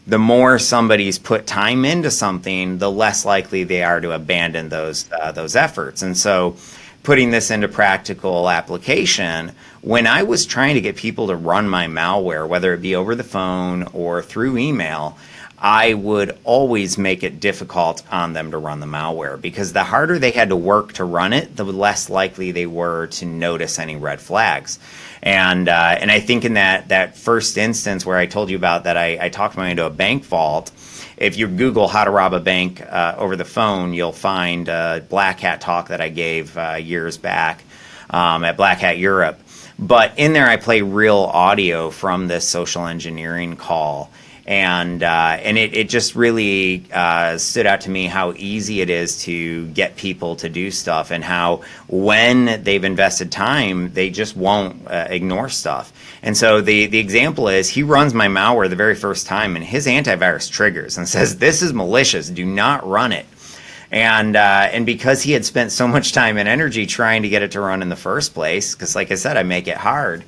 the more somebody's put time into something, the less likely they are to abandon those efforts. And so, putting this into practical application, when I was trying to get people to run my malware, whether it be over the phone or through email, I would always make it difficult on them to run the malware, because the harder they had to work to run it, the less likely they were to notice any red flags. And I think in that first instance where I told you about that, I talked my way into a bank vault. If you Google how to rob a bank over the phone, you'll find a Black Hat talk that I gave years back at Black Hat Europe. But in there, I play real audio from this social engineering call. And it just really stood out to me how easy it is to get people to do stuff, and how when they've invested time, they just won't ignore stuff. And so the example is, he runs my malware the very first time, and his antivirus triggers and says, "This is malicious. Do not run it." And because he had spent so much time and energy trying to get it to run in the first place, because like I said, I make it hard.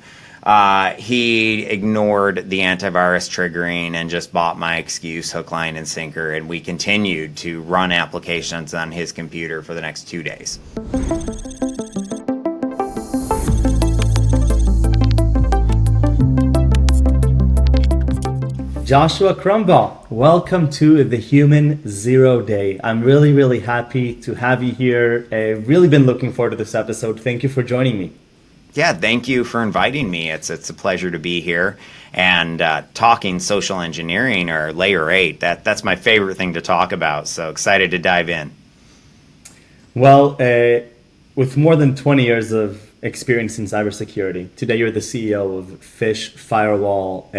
He ignored the antivirus triggering and just bought my excuse hook, line, and sinker, and we continued to run applications on his computer for the next 2 days. Joshua Crumbaugh, welcome to the Human Zero Day. I'm really, really happy to have you here. I've really been looking forward to this episode. Thank you for joining me. Yeah, thank you for inviting me. It's a pleasure to be here. And talking social engineering, or layer 8, that's my favorite thing to talk about. So excited to dive in. Well, with more than 20 years of experience in cybersecurity, today you're the CEO of Phish Firewall.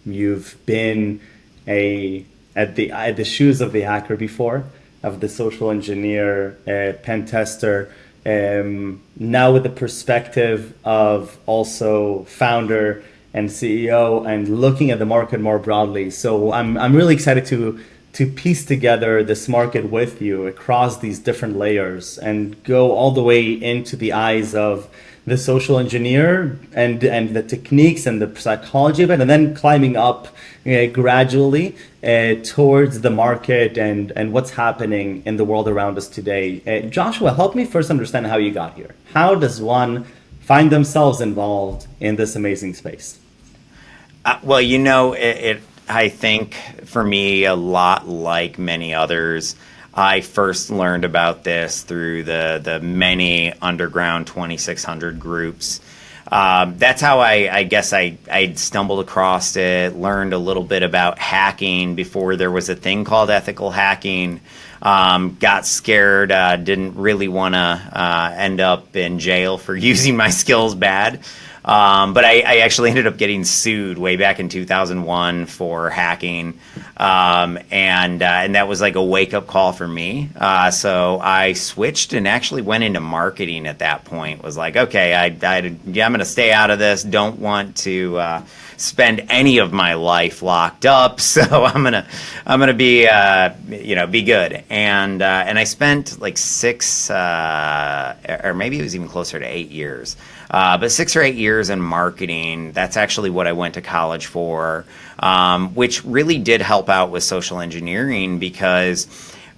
You've been at the shoes of the hacker before, of the social engineer, pen tester. Now with the perspective of also founder and CEO, and looking at the market more broadly. So I'm really excited to piece together this market with you across these different layers, and go all the way into the eyes of the social engineer and the techniques and the psychology of it, and then climbing up gradually towards the market and what's happening in the world around us today. Joshua, help me first understand how you got here. How does one find themselves involved in this amazing space? Well, I think for me, a lot like many others, I first learned about this through the many underground 2600 groups. That's how I guess I stumbled across it, learned a little bit about hacking before there was a thing called ethical hacking. Got scared, didn't really want to end up in jail for using my skills bad. But I actually ended up getting sued way back in 2001 for hacking. And that was like a wake-up call for me. So I switched and actually went into marketing at that point. Was like, okay, I'm going to stay out of this. Don't want to spend any of my life locked up. So I'm gonna be be good. And I spent like 6 or maybe it was even closer to 8 years. But 6 or 8 years in marketing. That's actually what I went to college for, which really did help out with social engineering, because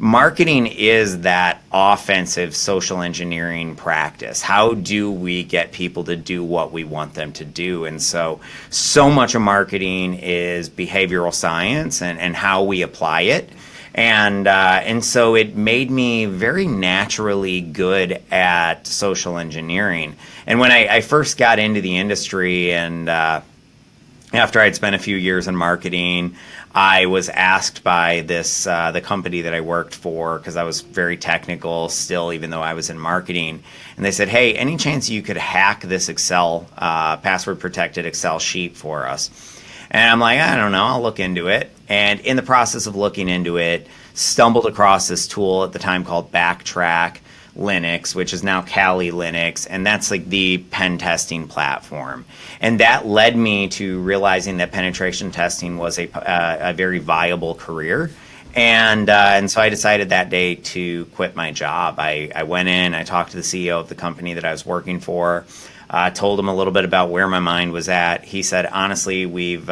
marketing is that offensive social engineering practice. How do we get people to do what we want them to do? And so much of marketing is behavioral science and how we apply it. And so it made me very naturally good at social engineering. And when I first got into the industry, and after I'd spent a few years in marketing, I was asked by the company that I worked for, because I was very technical still, even though I was in marketing. And they said, hey, any chance you could hack this Excel, password protected Excel sheet for us? And I'm like, I don't know, I'll look into it. And in the process of looking into it, stumbled across this tool at the time called Backtrack Linux, which is now Kali Linux, and that's like the pen testing platform. And that led me to realizing that penetration testing was a very viable career. And so I decided that day to quit my job. I went in, I talked to the CEO of the company that I was working for, told him a little bit about where my mind was at. He said, honestly, we've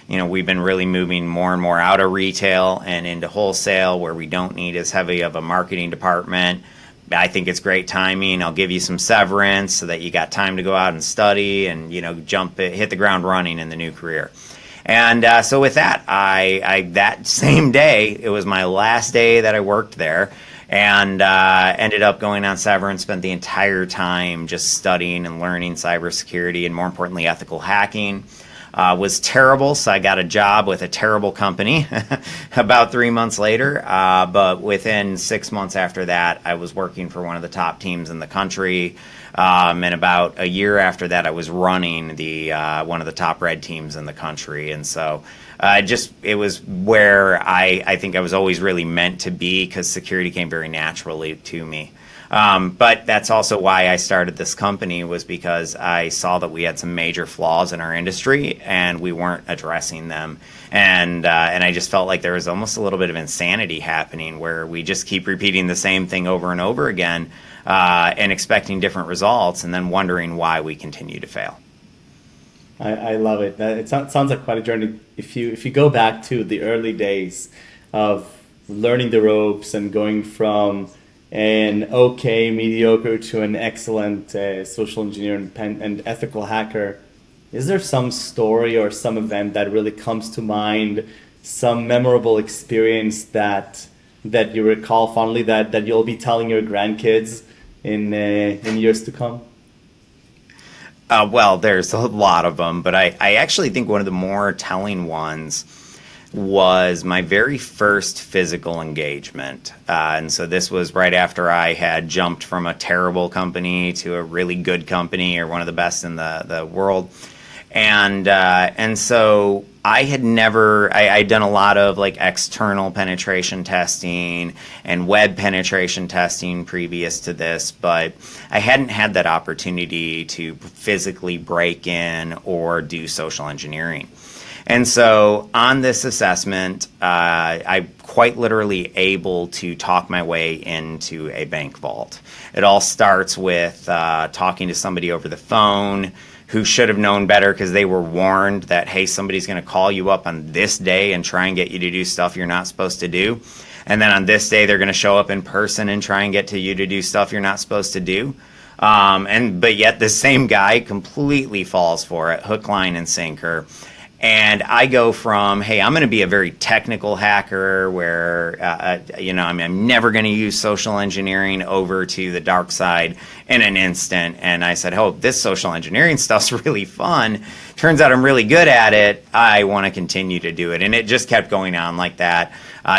we've been really moving more and more out of retail and into wholesale where we don't need as heavy of a marketing department. I think it's great timing. I'll give you some severance so that you got time to go out and study and, hit the ground running in the new career. And so with that, I that same day, it was my last day that I worked there, and ended up going on severance, spent the entire time just studying and learning cybersecurity and, more importantly, ethical hacking. Was terrible, so I got a job with a terrible company about 3 months later. But within 6 months after that, I was working for one of the top teams in the country. And about a year after that, I was running the one of the top red teams in the country. And so it was where I think I was always really meant to be, because security came very naturally to me. But that's also why I started this company, was because I saw that we had some major flaws in our industry and we weren't addressing them. And I just felt like there was almost a little bit of insanity happening, where we just keep repeating the same thing over and over again, and expecting different results, and then wondering why we continue to fail. I love it. It sounds like quite a journey. If you go back to the early days of learning the ropes and going from an okay, mediocre to an excellent social engineer and ethical hacker, is there some story or some event that really comes to mind, some memorable experience that you recall fondly that you'll be telling your grandkids in years to come? Well, there's a lot of them, but I actually think one of the more telling ones was my very first physical engagement. And so this was right after I had jumped from a terrible company to a really good company, or one of the best in the world. And so I had I'd done a lot of like external penetration testing and web penetration testing previous to this, but I hadn't had that opportunity to physically break in or do social engineering. And so on this assessment, I'm quite literally able to talk my way into a bank vault. It all starts with talking to somebody over the phone who should have known better, because they were warned that, hey, somebody's going to call you up on this day and try and get you to do stuff you're not supposed to do. And then on this day, they're going to show up in person and try and get to you to do stuff you're not supposed to do. But yet the same guy completely falls for it, hook, line, and sinker. And I go from, hey, I'm going to be a very technical hacker where, I'm never going to use social engineering, over to the dark side in an instant. And I said, oh, this social engineering stuff's really fun. Turns out I'm really good at it. I want to continue to do it. And it just kept going on like that.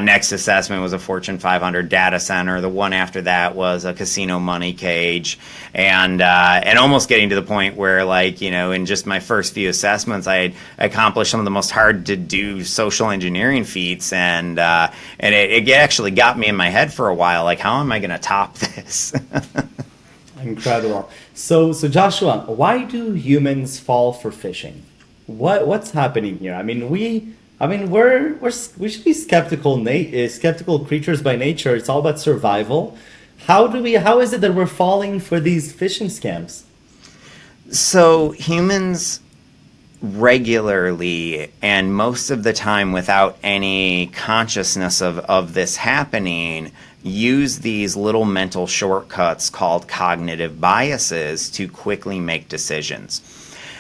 Next assessment was a Fortune 500 data center. The one after that was a casino money cage. And almost getting to the point where, in just my first few assessments, I had accomplished some of the most hard to do social engineering feats. And it actually got me in my head for a while, like, how am I going to top this? Incredible. So Joshua, why do humans fall for phishing? What's happening here? We should be skeptical creatures by nature. It's all about survival. How is it that we're falling for these phishing scams? So humans regularly, and most of the time without any consciousness of this happening, use these little mental shortcuts called cognitive biases to quickly make decisions.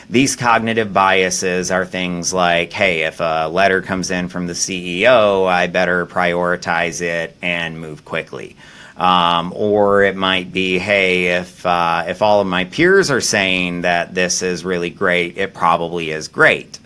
These cognitive biases are things like, hey, if a letter comes in from the CEO, I better prioritize it and move quickly. Or it might be, hey, if all of my peers are saying that this is really great, it probably is great.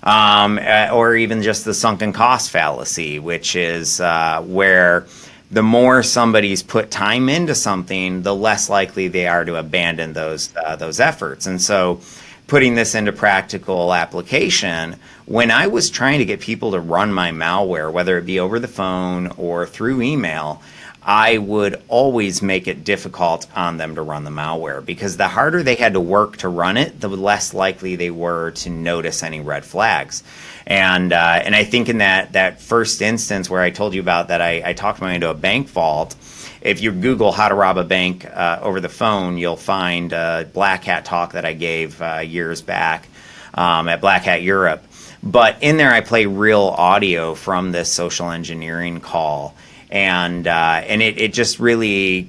Or even just the sunken cost fallacy, which is where the more somebody's put time into something, the less likely they are to abandon those efforts. And so, putting this into practical application, when I was trying to get people to run my malware, whether it be over the phone or through email, I would always make it difficult on them to run the malware, because the harder they had to work to run it, the less likely they were to notice any red flags. And I think in that first instance where I told you about that, I talked my way into a bank vault. If you Google how to rob a bank over the phone, you'll find a Black Hat talk that I gave years back at Black Hat Europe. But in there, I play real audio from this social engineering call. And it just really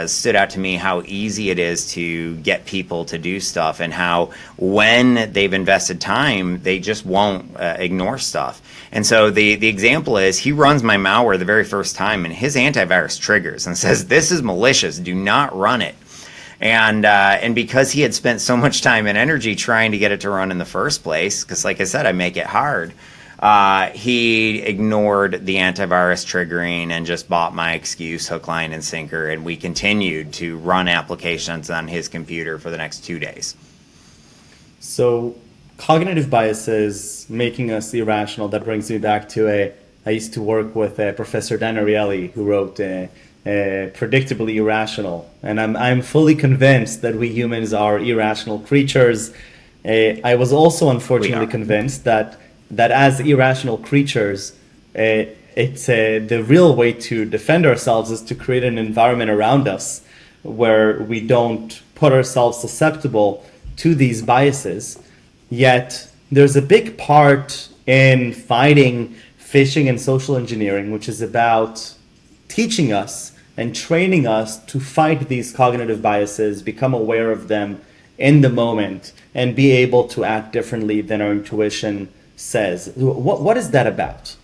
stood out to me how easy it is to get people to do stuff, and how when they've invested time, they just won't ignore stuff. And so the example is, he runs my malware the very first time, and his antivirus triggers and says, "This is malicious. Do not run it." And because he had spent so much time and energy trying to get it to run in the first place, because like I said, I make it hard, he ignored the antivirus triggering and just bought my excuse hook, line, and sinker, and we continued to run applications on his computer for the next 2 days. So cognitive biases making us irrational, that brings me back to I used to work with Professor Dan Ariely, who wrote Predictably Irrational. And I'm fully convinced that we humans are irrational creatures. I was also unfortunately convinced that as irrational creatures, it's the real way to defend ourselves is to create an environment around us where we don't put ourselves susceptible to these biases. Yet there's a big part in fighting phishing and social engineering, which is about teaching us and training us to fight these cognitive biases, become aware of them in the moment, and be able to act differently than our intuition says. What is that about?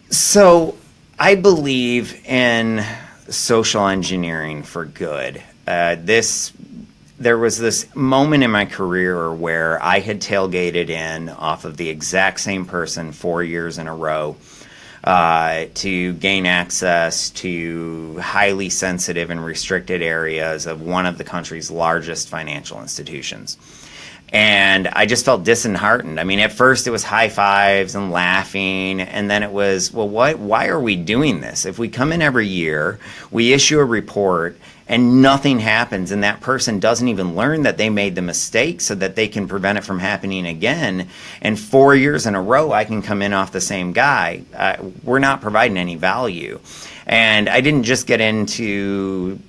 So I believe in social engineering for good. There was this moment in my career where I had tailgated in off of the exact same person 4 years in a row to gain access to highly sensitive and restricted areas of one of the country's largest financial institutions. And I just felt disheartened. I mean, at first it was high fives and laughing, and then it was, well, why are we doing this? If we come in every year, we issue a report, and nothing happens, and that person doesn't even learn that they made the mistake so that they can prevent it from happening again, and 4 years in a row I can come in off the same guy, we're not providing any value. And I didn't just get into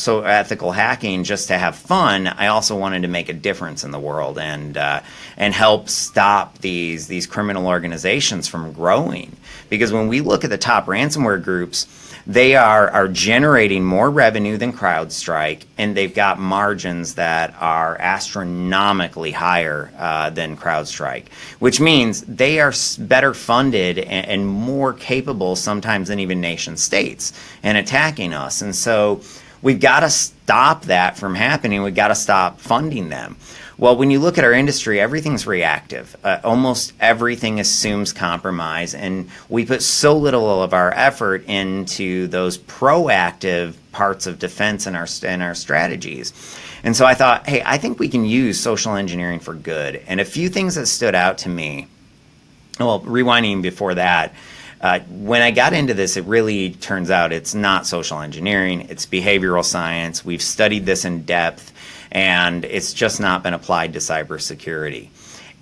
ethical hacking just to have fun. I also wanted to make a difference in the world and help stop these criminal organizations from growing. Because when we look at the top ransomware groups, they are generating more revenue than CrowdStrike, and they've got margins that are astronomically higher than CrowdStrike, which means they are better funded and more capable sometimes than even nation states in attacking us. And so we've got to stop that from happening. We've got to stop funding them. Well, when you look at our industry, everything's reactive. Almost everything assumes compromise, and we put so little of our effort into those proactive parts of defense in our strategies. And so I thought, hey, I think we can use social engineering for good. And a few things that stood out to me, well, rewinding before that, when I got into this, it really turns out it's not social engineering, it's behavioral science. We've studied this in depth, and it's just not been applied to cybersecurity.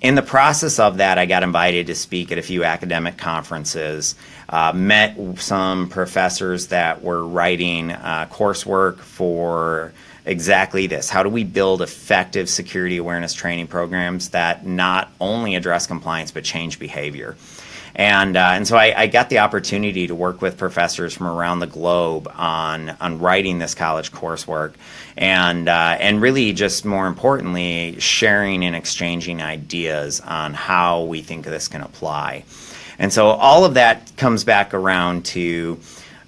In the process of that, I got invited to speak at a few academic conferences, met some professors that were writing coursework for exactly this. How do we build effective security awareness training programs that not only address compliance but change behavior? And so I got the opportunity to work with professors from around the globe on writing this college coursework, and really just more importantly, sharing and exchanging ideas on how we think this can apply. And so all of that comes back around to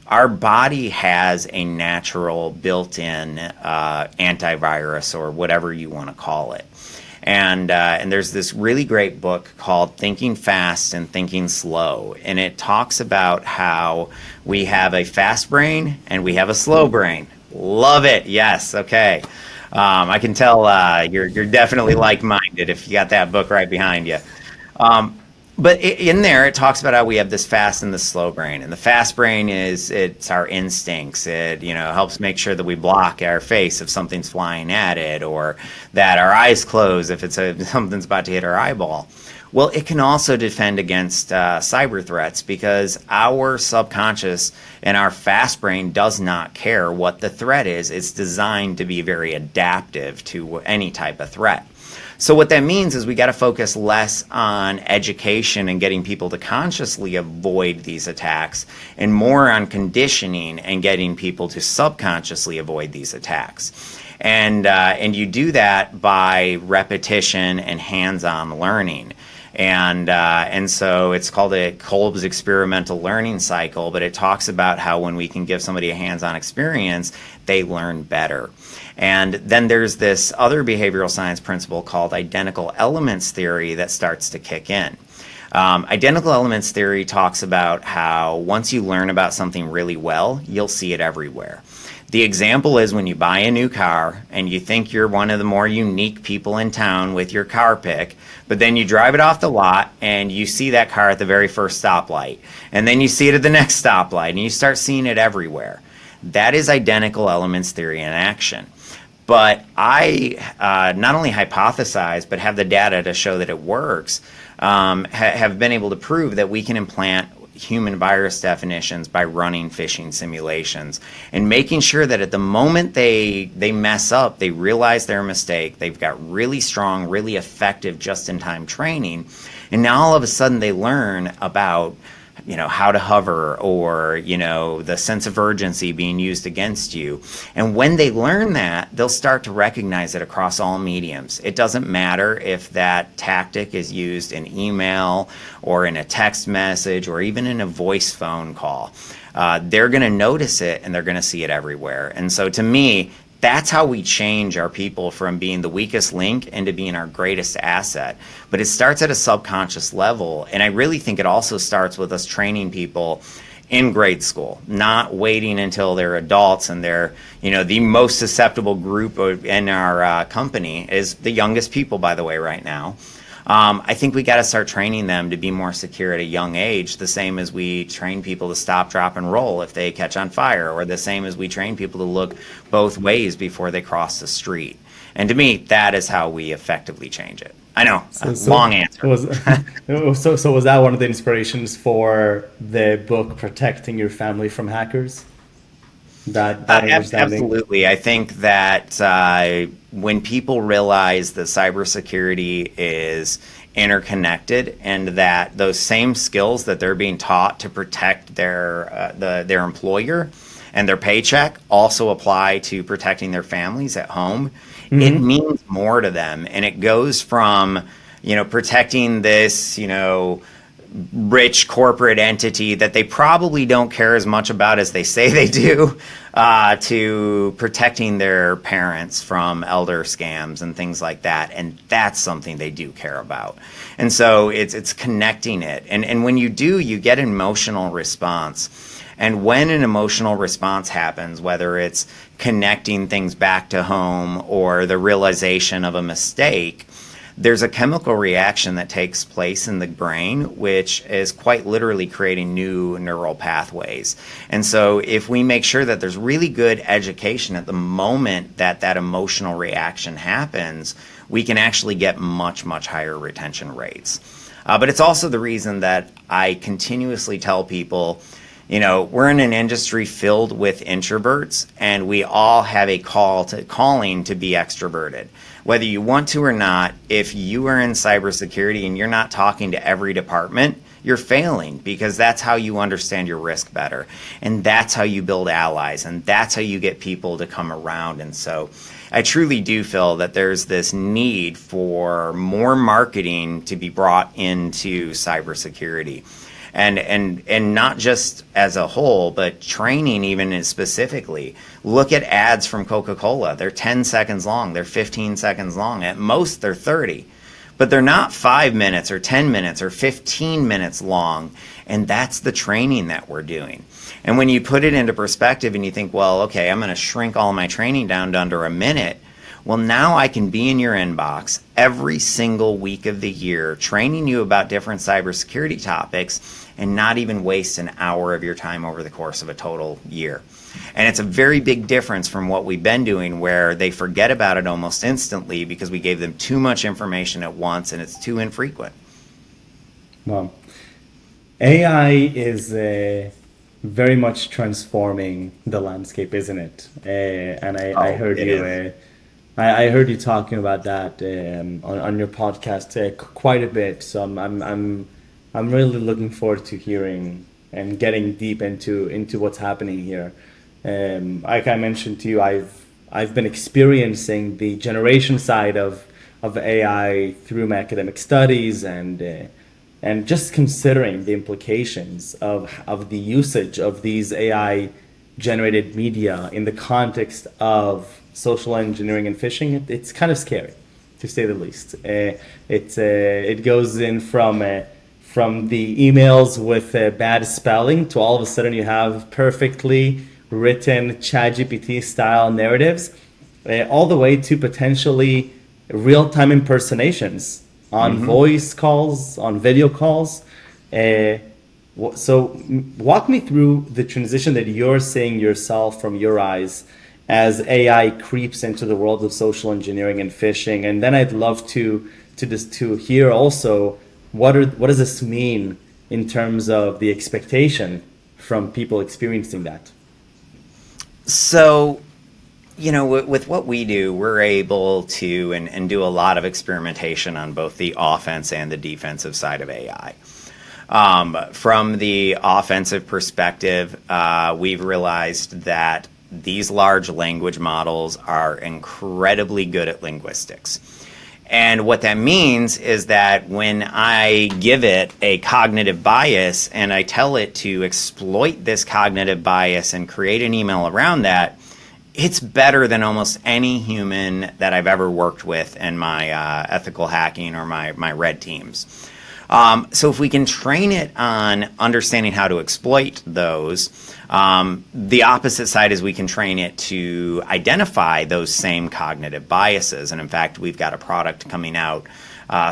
our body has a natural built-in antivirus, or whatever you want to call it. And there's this really great book called Thinking Fast and Thinking Slow, and it talks about how we have a fast brain and we have a slow brain. Love it. Yes. Okay. I can tell you're definitely like-minded if you got that book right behind you. But in there, it talks about how we have this fast and this slow brain. And the fast brain it's our instincts. It helps make sure that we block our face if something's flying at it, or that our eyes close if something's about to hit our eyeball. Well, it can also defend against cyber threats, because our subconscious and our fast brain does not care what the threat is. It's designed to be very adaptive to any type of threat. So what that means is we got to focus less on education and getting people to consciously avoid these attacks, and more on conditioning and getting people to subconsciously avoid these attacks. And you do that by repetition and hands-on learning. And so it's called a Kolb's experimental learning cycle, but it talks about how when we can give somebody a hands-on experience, they learn better. And then there's this other behavioral science principle called identical elements theory that starts to kick in. Identical elements theory talks about how once you learn about something really well, you'll see it everywhere. The example is when you buy a new car and you think you're one of the more unique people in town with your car pick, but then you drive it off the lot and you see that car at the very first stoplight. And then you see it at the next stoplight and you start seeing it everywhere. That is identical elements theory in action. But I not only hypothesize, but have the data to show that it works, have been able to prove that we can implant human virus definitions by running phishing simulations and making sure that at the moment they mess up, they realize their mistake, they've got really strong, really effective just-in-time training, and now all of a sudden they learn about how to hover, or the sense of urgency being used against you. And when they learn that, they'll start to recognize it across all mediums. It doesn't matter if that tactic is used in email or in a text message or even in a voice phone call. They're going to notice it and they're going to see it everywhere. And so to me, that's how we change our people from being the weakest link into being our greatest asset. But it starts at a subconscious level. And I really think it also starts with us training people in grade school, not waiting until they're adults and they're, the most susceptible group in our company is the youngest people, by the way, right now. I think we got to start training them to be more secure at a young age, the same as we train people to stop, drop, and roll if they catch on fire, or the same as we train people to look both ways before they cross the street. And to me, that is how we effectively change it. I know, long answer. Was that one of the inspirations for the book Protecting Your Family from Hackers? That understanding? Absolutely. I think that when people realize that cybersecurity is interconnected and that those same skills that they're being taught to protect their employer and their paycheck also apply to protecting their families at home, it means more to them. And it goes from, protecting this, rich corporate entity that they probably don't care as much about as they say they do, to protecting their parents from elder scams and things like that. And that's something they do care about. And so it's connecting it. And when you do, you get an emotional response. And when an emotional response happens, whether it's connecting things back to home or the realization of a mistake, there's a chemical reaction that takes place in the brain, which is quite literally creating new neural pathways. And so if we make sure that there's really good education at the moment that that emotional reaction happens, we can actually get much, much higher retention rates. But it's also the reason that I continuously tell people, we're in an industry filled with introverts, and we all have a calling to be extroverted. Whether you want to or not, if you are in cybersecurity and you're not talking to every department, you're failing, because that's how you understand your risk better. And that's how you build allies, and that's how you get people to come around. And so I truly do feel that there's this need for more marketing to be brought into cybersecurity. And not just as a whole, but training even specifically. Look at ads from Coca-Cola. They're 10 seconds long. They're 15 seconds long. At most, they're 30. But they're not 5 minutes or 10 minutes or 15 minutes long. And that's the training that we're doing. And when you put it into perspective and you think, well, okay, I'm going to shrink all my training down to under a minute. Well, now I can be in your inbox every single week of the year, training you about different cybersecurity topics, and not even waste an hour of your time over the course of a total year. And it's a very big difference from what we've been doing, where they forget about it almost instantly because we gave them too much information at once and it's too infrequent. Well, AI is very much transforming the landscape, isn't it? And I heard you I heard you talking about that on your podcast quite a bit. So I'm really looking forward to hearing and getting deep into what's happening here. Like I mentioned to you, I've been experiencing the generation side of AI through my academic studies and just considering the implications of the usage of these AI generated media in the context of social engineering and phishing, it's kind of scary, to say the least. It goes in from the emails with bad spelling to all of a sudden you have perfectly written ChatGPT style narratives, all the way to potentially real time impersonations on voice calls, on video calls. Uh, Walk me through the transition that you're seeing yourself from your eyes as AI creeps into the world of social engineering and phishing, and then I'd love to hear also what does this mean in terms of the expectation from people experiencing that. So, with what we do, we're able to and do a lot of experimentation on both the offense and the defensive side of AI. From the offensive perspective, we've realized that these large language models are incredibly good at linguistics. And what that means is that when I give it a cognitive bias and I tell it to exploit this cognitive bias and create an email around that, it's better than almost any human that I've ever worked with in my ethical hacking or my red teams. So if we can train it on understanding how to exploit those, the opposite side is we can train it to identify those same cognitive biases. And in fact, we've got a product coming out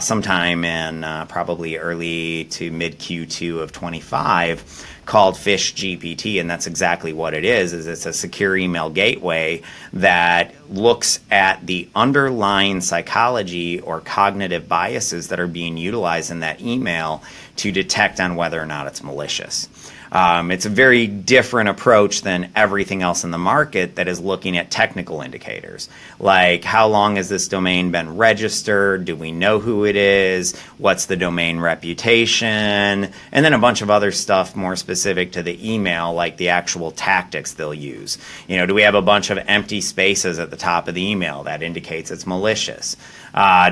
sometime in probably early to mid Q2 of 25 called Phish GPT, and that's exactly what it is it's a secure email gateway that looks at the underlying psychology or cognitive biases that are being utilized in that email to detect on whether or not it's malicious. It's a very different approach than everything else in the market that is looking at technical indicators, like how long has this domain been registered, do we know who it is, what's the domain reputation, and then a bunch of other stuff more specific to the email, like the actual tactics they'll use. Do we have a bunch of empty spaces at the top of the email? That indicates it's malicious.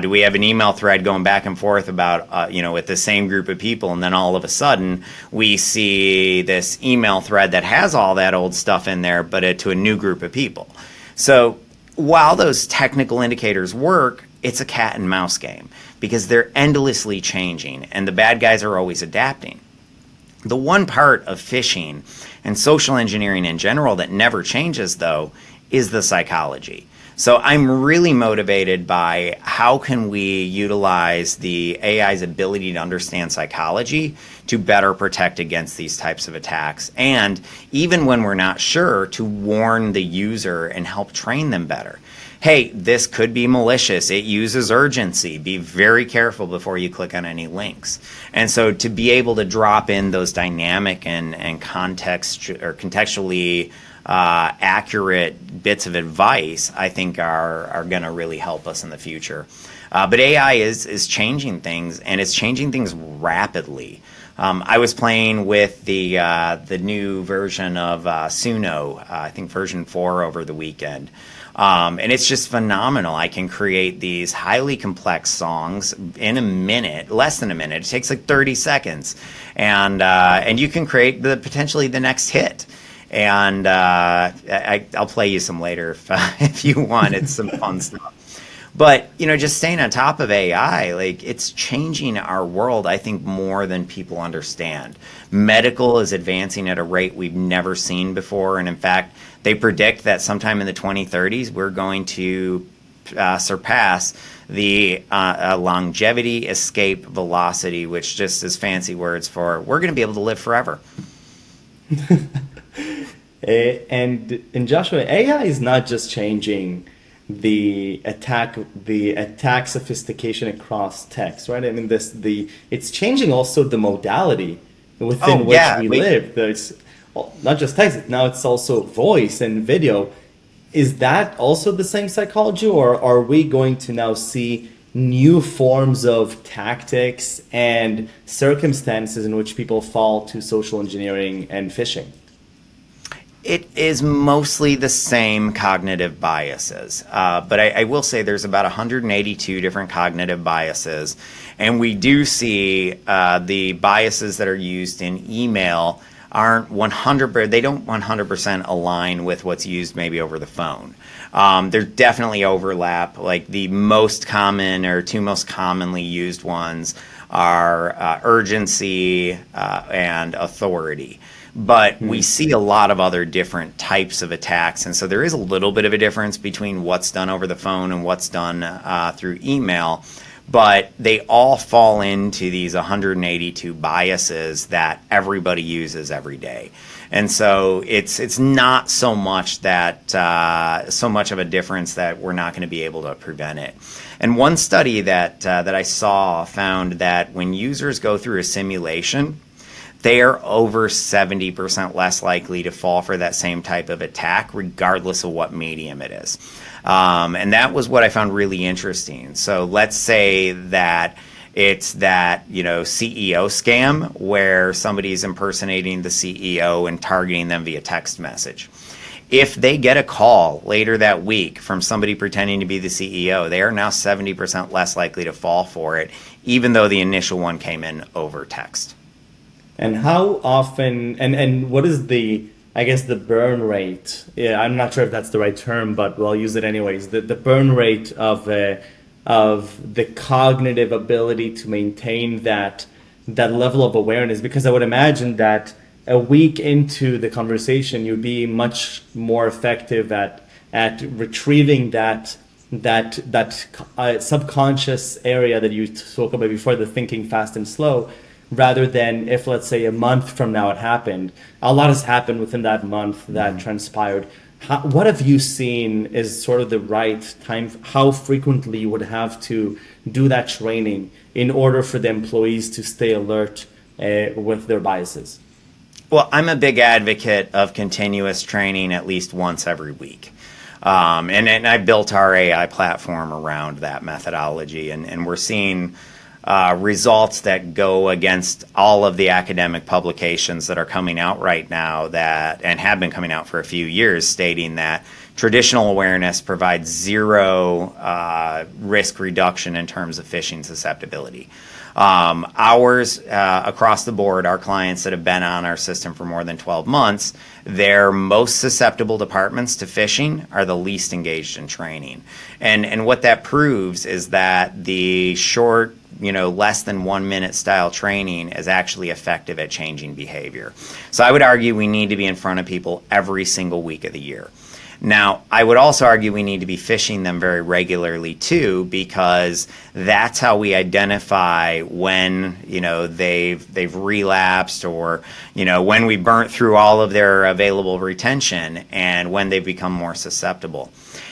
Do we have an email thread going back and forth about, with the same group of people, and then all of a sudden we see this email thread that has all that old stuff in there, but to a new group of people. So while those technical indicators work, it's a cat and mouse game because they're endlessly changing and the bad guys are always adapting. The one part of phishing and social engineering in general that never changes, though, is the psychology. So I'm really motivated by how can we utilize the AI's ability to understand psychology to better protect against these types of attacks. And even when we're not sure, to warn the user and help train them better. Hey, this could be malicious. It uses urgency. Be very careful before you click on any links. And so to be able to drop in those dynamic and context or contextually accurate bits of advice, I think are going to really help us in the future. But AI is changing things, and it's changing things rapidly. I was playing with the new version of Suno, I think version 4 over the weekend. And it's just phenomenal. I can create these highly complex songs in a minute, less than a minute. It takes like 30 seconds. And you can create potentially the next hit. And I'll play you some later if you want. It's some fun stuff. But, just staying on top of AI, like it's changing our world, I think, more than people understand. Medical is advancing at a rate we've never seen before. And in fact, they predict that sometime in the 2030s, we're going to surpass the longevity escape velocity, which just is fancy words for we're going to be able to live forever. And Joshua, AI is not just changing the attack sophistication across text, right? I mean, it's changing also the modality within which we live. There's not just text; now it's also voice and video. Is that also the same psychology, or are we going to now see new forms of tactics and circumstances in which people fall to social engineering and phishing? It is mostly the same cognitive biases, but I will say there's about 182 different cognitive biases, and we do see the biases that are used in email aren't 100, they don't 100% align with what's used maybe over the phone. There's definitely overlap. Like the most common or two most commonly used ones are urgency and authority. But we see a lot of other different types of attacks. And so there is a little bit of a difference between what's done over the phone and what's done through email. But they all fall into these 182 biases that everybody uses every day. And so it's not so much that so much of a difference that we're not going to be able to prevent it. And one study that I saw found that when users go through a simulation, they are over 70% less likely to fall for that same type of attack, regardless of what medium it is. And that was what I found really interesting. So let's say that it's that, CEO scam where somebody's impersonating the CEO and targeting them via text message. If they get a call later that week from somebody pretending to be the CEO, they are now 70% less likely to fall for it, even though the initial one came in over text. And how often, and what is the burn rate? Yeah, I'm not sure if that's the right term, but we'll use it anyways. The burn rate of the cognitive ability to maintain that level of awareness, because I would imagine that a week into the conversation, you'd be much more effective at retrieving that subconscious area that you spoke about before, the thinking fast and slow, rather than if, let's say, a month from now it happened. A lot has happened within that month that transpired. What have you seen is sort of the right time? How frequently you would have to do that training in order for the employees to stay alert with their biases? Well, I'm a big advocate of continuous training at least once every week. And I built our AI platform around that methodology, and we're seeing results that go against all of the academic publications that are coming out right now and have been coming out for a few years, stating that traditional awareness provides zero risk reduction in terms of phishing susceptibility. Ours, across the board, our clients that have been on our system for more than 12 months, their most susceptible departments to phishing are the least engaged in training. And what that proves is that the short, less than 1 minute style training is actually effective at changing behavior. So I would argue we need to be in front of people every single week of the year. Now, I would also argue we need to be phishing them very regularly too, because that's how we identify when, they've relapsed, or, when we burnt through all of their available retention and when they've become more susceptible.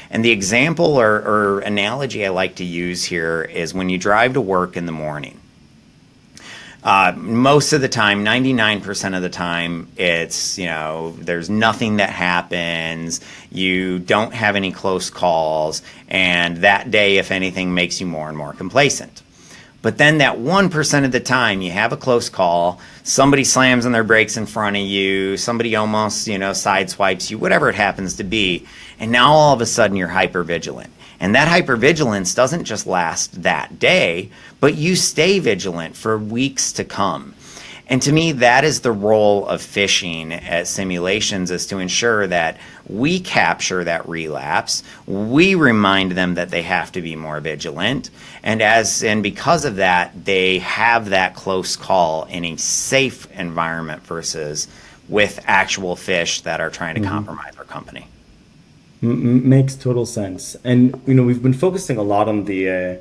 And the example or analogy I like to use here is when you drive to work in the morning. Most of the time, 99% of the time, it's, there's nothing that happens, you don't have any close calls, and that day, if anything, makes you more and more complacent. But then that 1% of the time, you have a close call, somebody slams on their brakes in front of you, somebody almost, sideswipes you, whatever it happens to be, and now all of a sudden you're hypervigilant. And that hypervigilance doesn't just last that day, but you stay vigilant for weeks to come. And to me, that is the role of phishing at simulations, is to ensure that we capture that relapse, we remind them that they have to be more vigilant, and because of that, they have that close call in a safe environment versus with actual phish that are trying to compromise our company. Makes total sense. And we've been focusing a lot on the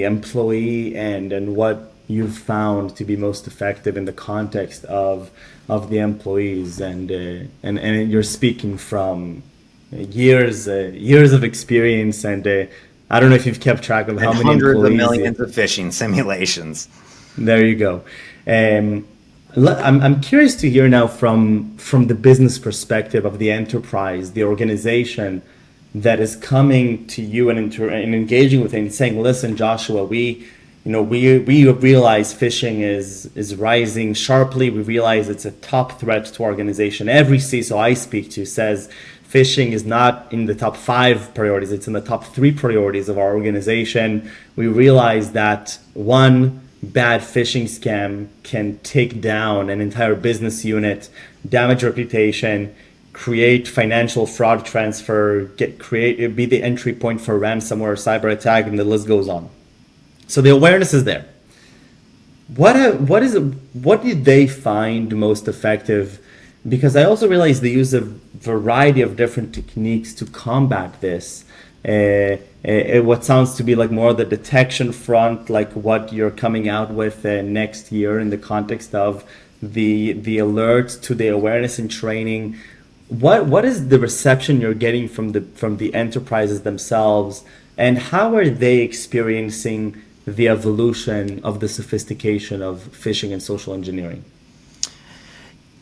employee and what you've found to be most effective in the context of the employees, and you're speaking from years of experience, and I don't know if you've kept track of how many hundreds employees, of millions of phishing simulations. There you go. I'm curious to hear now from the business perspective of the enterprise, the organization that is coming to you and engaging with it and saying, "Listen, Joshua, we realize phishing is rising sharply. We realize it's a top threat to our organization. Every CISO I speak to says phishing is not in the top 5 priorities; it's in the top 3 priorities of our organization. We realize that one bad phishing scam can take down an entire business unit, damage reputation, create financial fraud transfer, be the entry point for ransomware, cyber attack, and the list goes on." So the awareness is there. What did they find most effective? Because I also realize they use a variety of different techniques to combat this. What sounds to be like more the detection front, like what you're coming out with next year in the context of the alerts to the awareness and training. What is the reception you're getting from the enterprises themselves, and how are they experiencing the evolution of the sophistication of phishing and social engineering?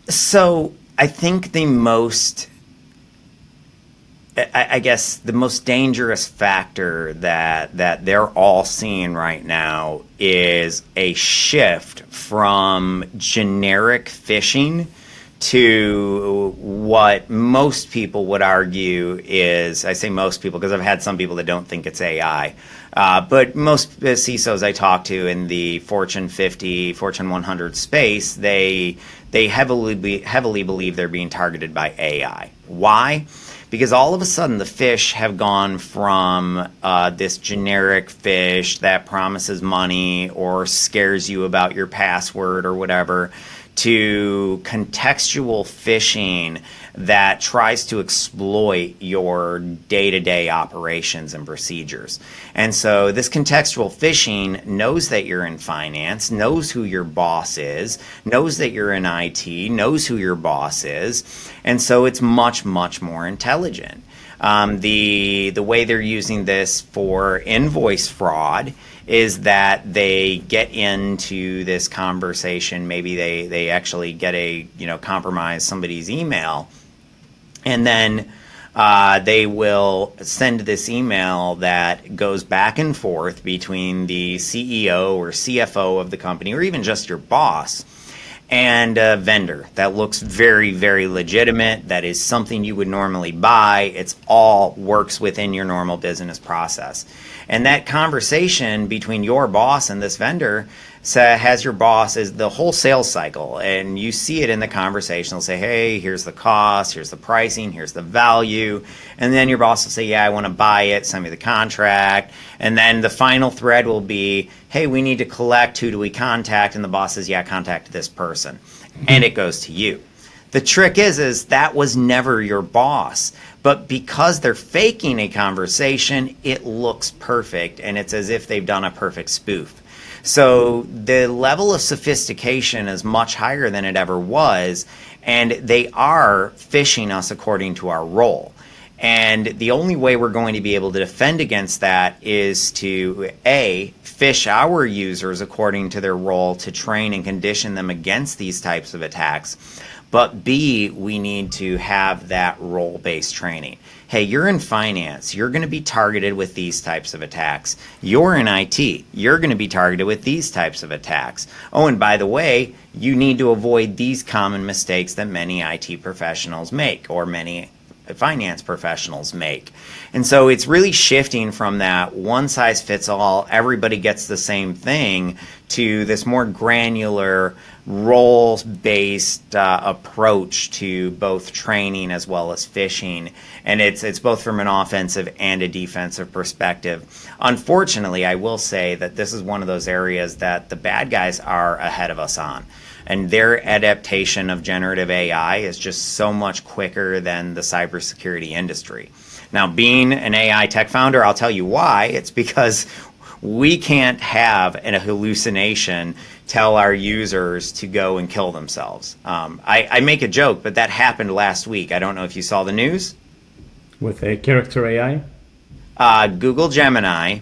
So I think the most dangerous factor that they're all seeing right now is a shift from generic phishing to what most people would argue is, I say most people because I've had some people that don't think it's AI, but most CISOs I talk to in the Fortune 50, Fortune 100 space, they heavily believe they're being targeted by AI. Why? Because all of a sudden the fish have gone from this generic fish that promises money or scares you about your password or whatever, to contextual phishing that tries to exploit your day-to-day operations and procedures. And so this contextual phishing knows that you're in finance, knows who your boss is, knows that you're in IT, knows who your boss is, and so it's much, much more intelligent. The way they're using this for invoice fraud is that they get into this conversation. Maybe they actually get compromise somebody's email, and then they will send this email that goes back and forth between the CEO or CFO of the company, or even just your boss, and a vendor that looks very, very legitimate, that is something you would normally buy. It's all works within your normal business process. And that conversation between your boss and this vendor has your boss is the whole sales cycle, and you see it in the conversation. They'll say, "Hey, here's the cost, here's the pricing, here's the value," and then your boss will say, "Yeah, I want to buy it, send me the contract," and then the final thread will be, "Hey, we need to collect, who do we contact?" And the boss says, "Yeah, contact this person," and it goes to you. The trick is that was never your boss, but because they're faking a conversation, it looks perfect, and it's as if they've done a perfect spoof. So the level of sophistication is much higher than it ever was, and they are phishing us according to our role. And the only way we're going to be able to defend against that is to, A, phish our users according to their role to train and condition them against these types of attacks. But B, we need to have that role-based training. Hey, you're in finance, you're going to be targeted with these types of attacks. You're in IT, you're going to be targeted with these types of attacks. Oh, and by the way, you need to avoid these common mistakes that many IT professionals make, or many finance professionals make. And so it's really shifting from that one size fits all, everybody gets the same thing, to this more granular role-based approach to both training as well as phishing. And it's both from an offensive and a defensive perspective. Unfortunately, I will say that this is one of those areas that the bad guys are ahead of us on. And their adaptation of generative AI is just so much quicker than the cybersecurity industry. Now, being an AI tech founder, I'll tell you why. It's because we can't have a hallucination tell our users to go and kill themselves. I make a joke, but that happened last week. I don't know if you saw the news. With a character AI? Google Gemini,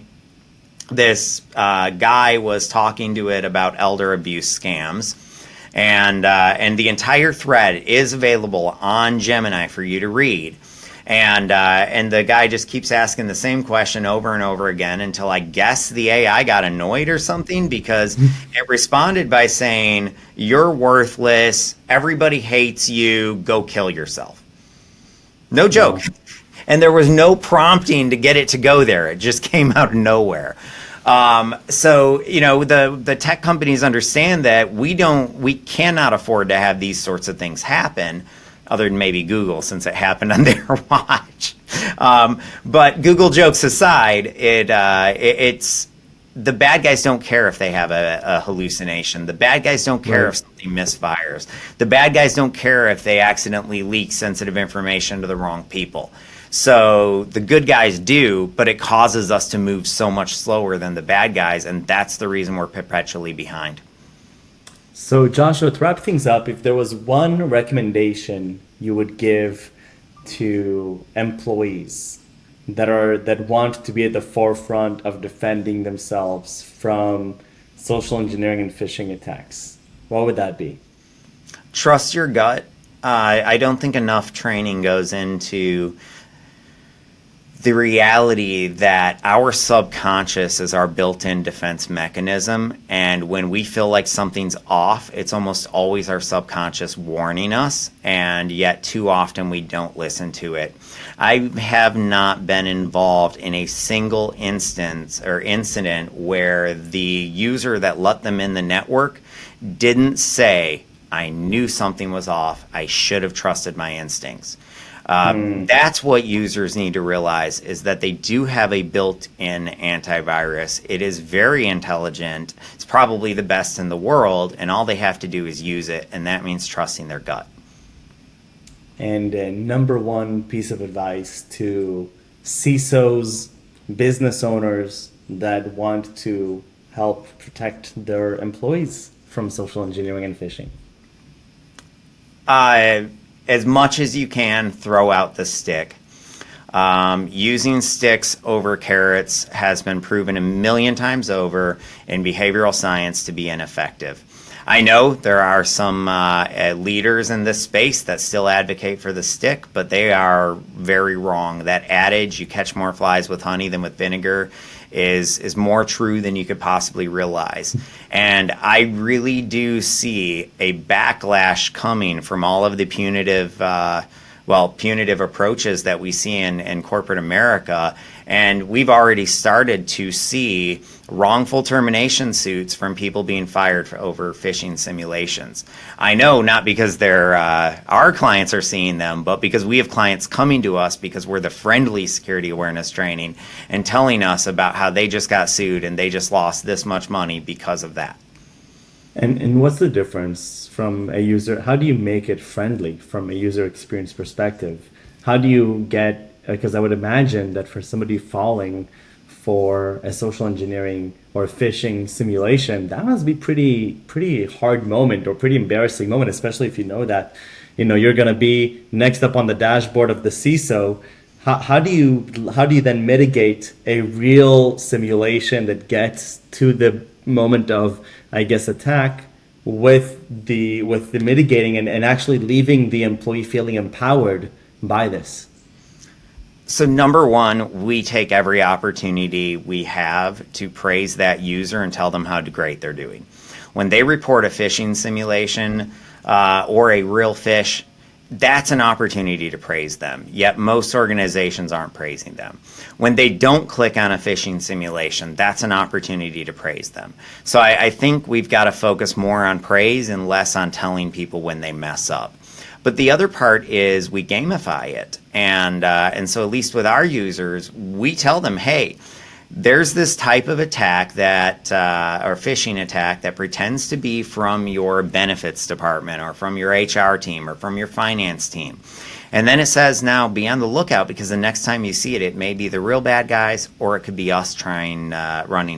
this guy was talking to it about elder abuse scams. and the entire thread is available on Gemini for you to read. And the guy just keeps asking the same question over and over again until I guess the AI got annoyed or something, because it responded by saying, "You're worthless. Everybody hates you. Go kill yourself." No joke. Wow. And there was no prompting to get it to go there. It just came out of nowhere. So the tech companies understand that we cannot afford to have these sorts of things happen, other than maybe Google, since it happened on their watch. But Google jokes aside, it's the bad guys don't care if they have a hallucination. The bad guys don't care if something misfires. The bad guys don't care if they accidentally leak sensitive information to the wrong people. So the good guys do, but it causes us to move so much slower than the bad guys, and that's the reason we're perpetually behind. So, Joshua, to wrap things up, if there was one recommendation you would give to employees that want to be at the forefront of defending themselves from social engineering and phishing attacks, what would that be? Trust your gut. I don't think enough training goes into the reality that our subconscious is our built-in defense mechanism, and when we feel like something's off, it's almost always our subconscious warning us, and yet too often we don't listen to it. I have not been involved in a single instance or incident where the user that let them in the network didn't say, "I knew something was off, I should have trusted my instincts." That's what users need to realize, is that they do have a built-in antivirus. It is very intelligent. It's probably the best in the world, and all they have to do is use it, and that means trusting their gut. And number one piece of advice to CISOs, business owners that want to help protect their employees from social engineering and phishing. As much as you can, throw out the stick. Using sticks over carrots has been proven a million times over in behavioral science to be ineffective. I know there are some leaders in this space that still advocate for the stick, but they are very wrong. That adage, "You catch more flies with honey than with vinegar," is more true than you could possibly realize. And I really do see a backlash coming from all of the punitive approaches that we see in corporate America. And we've already started to see wrongful termination suits from people being fired over phishing simulations. I know, not because they're our clients are seeing them, but because we have clients coming to us because we're the friendly security awareness training and telling us about how they just got sued and they just lost this much money because of that. And what's the difference from a user? How do you make it friendly from a user experience perspective? How do you get, because I would imagine that for somebody falling for a social engineering or phishing simulation, that must be pretty hard moment or pretty embarrassing moment, especially if you know that you're going to be next up on the dashboard of the CISO. How do you then mitigate a real simulation that gets to the moment of, I guess, attack with the mitigating and actually leaving the employee feeling empowered by this? So number one, we take every opportunity we have to praise that user and tell them how great they're doing. When they report a phishing simulation or a real phish, that's an opportunity to praise them. Yet most organizations aren't praising them. When they don't click on a phishing simulation, that's an opportunity to praise them. So I think we've got to focus more on praise and less on telling people when they mess up. But the other part is we gamify it. And so at least with our users, we tell them, hey, there's this type of attack that, or phishing attack that pretends to be from your benefits department or from your HR team or from your finance team. And then it says, now be on the lookout, because the next time you see it, it may be the real bad guys, or it could be us running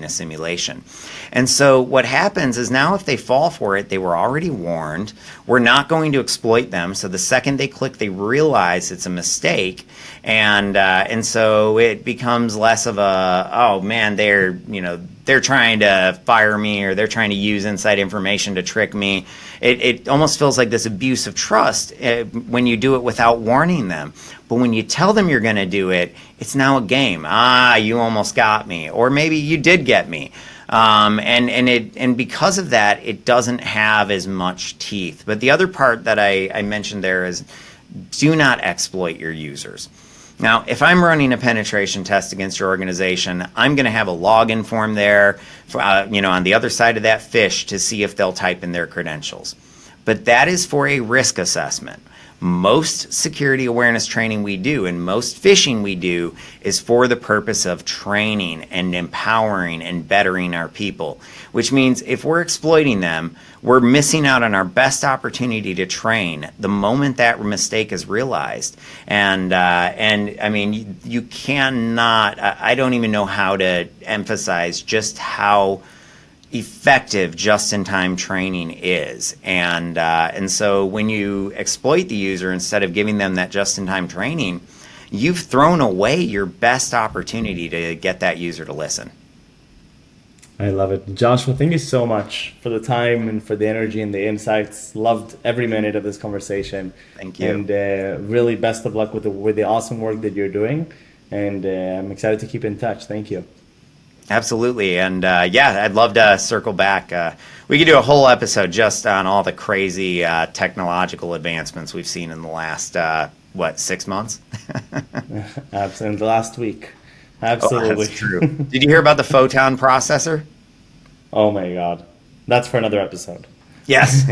a simulation. And so what happens is, now if they fall for it, they were already warned. We're not going to exploit them. So the second they click, they realize it's a mistake. And so it becomes less of a, oh man, they're trying to fire me or they're trying to use inside information to trick me. It almost feels like this abuse of trust when you do it without warning them. But when you tell them you're going to do it, it's now a game. You almost got me, or maybe you did get me. And because of that, it doesn't have as much teeth. But the other part that I mentioned there is, do not exploit your users. Now, if I'm running a penetration test against your organization, I'm going to have a login form there, on the other side of that Phish to see if they'll type in their credentials. But that is for a risk assessment. Most security awareness training we do and most phishing we do is for the purpose of training and empowering and bettering our people, which means if we're exploiting them, we're missing out on our best opportunity to train the moment that mistake is realized. And I mean, you cannot, I don't even know how to emphasize just how effective just-in-time training is, and so when you exploit the user instead of giving them that just-in-time training, you've thrown away your best opportunity to get that user to listen. I love it. Joshua, thank you so much for the time and for the energy and the insights. Loved every minute of this conversation. Thank you. And really best of luck with the awesome work that you're doing, and I'm excited to keep in touch. Thank you. Absolutely. And I'd love to circle back. We could do a whole episode just on all the crazy technological advancements we've seen in the last, 6 months? Absolutely. The last week. Absolutely. Oh, that's true. Did you hear about the photon processor? Oh my God. That's for another episode. Yes.